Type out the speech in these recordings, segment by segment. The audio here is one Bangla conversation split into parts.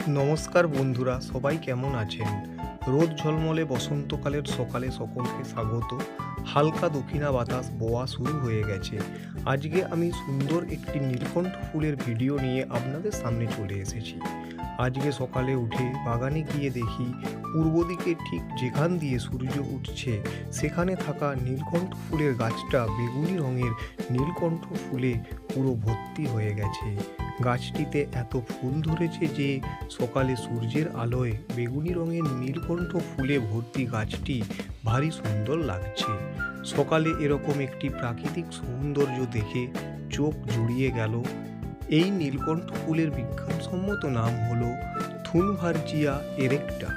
নমস্কার বন্ধুরা, সবাই কেমন আছেন? রোদ ঝলমলে বসন্তকালের সকালে সকলকে স্বাগত। হালকা দক্ষিণা বাতাস বওয়া শুরু হয়ে গেছে। আজকে আমি সুন্দর একটি নীলকণ্ঠ ফুলের ভিডিও নিয়ে আপনাদের সামনে চলে এসেছি। আজকে সকালে উঠে বাগানে গিয়ে দেখি পূর্ব দিকে ঠিক যেখান দিয়ে সূর্য উঠছে সেখানে থাকা নীলকণ্ঠ ফুলের গাছটা বেগুনি রঙের নীলকণ্ঠ ফুলে পুরো ভর্তি হয়ে গেছে। গাছটিতে এত ফুল ধরেছে যে সকালে সূর্যের আলোয় বেগুনি রঙের নীলকণ্ঠ ফুলে ভর্তি গাছটি ভারী সুন্দর লাগছে। সকালে এরকম একটি প্রাকৃতিক সৌন্দর্য দেখে চোখ জুড়িয়ে গেল। এই নীলকণ্ঠ ফুলের বিজ্ঞানসম্মত নাম হলো থুনভার্জিয়া এরেক্টা।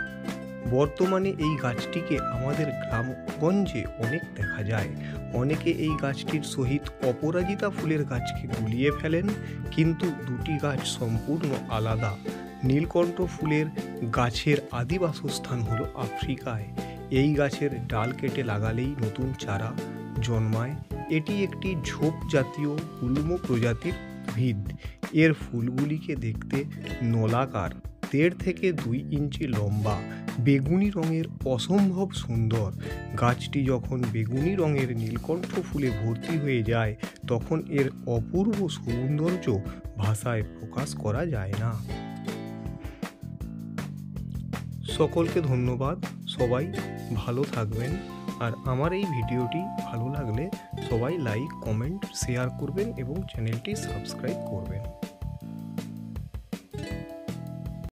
বর্তমানে এই গাছটিকে আমাদের গ্রামগঞ্জে অনেক দেখা যায়। অনেকে এই গাছটির সহিত অপরাজিতা ফুলের গাছকে গুলিয়ে ফেলেন, কিন্তু দুটি গাছ সম্পূর্ণ আলাদা। নীলকণ্ঠ ফুলের গাছের আদি বাসস্থান হলো আফ্রিকায়। এই গাছের ডাল কেটে লাগালেই নতুন চারা জন্মায়। এটি একটি ঝোপ জাতীয় গুল্ম প্রজাতির উদ্ভিদ। এর ফুলগুলিকে দেখতে নলাকার, 1.5 থেকে 2 ইঞ্চি লম্বা, বেগুনি রঙের, অসম্ভব সুন্দর। গাছটি যখন বেগুনি রঙের নীলকণ্ঠ ফুলে ভর্তি হয়ে যায় তখন এর অপূর্ব সৌন্দর্য ভাষায় প্রকাশ করা যায় না। সকলকে ধন্যবাদ। সবাই ভালো থাকবেন। আর আমার এই ভিডিওটি ভালো লাগলে সবাই লাইক, কমেন্ট, শেয়ার করবেন এবং চ্যানেলটি সাবস্ক্রাইব করবেন।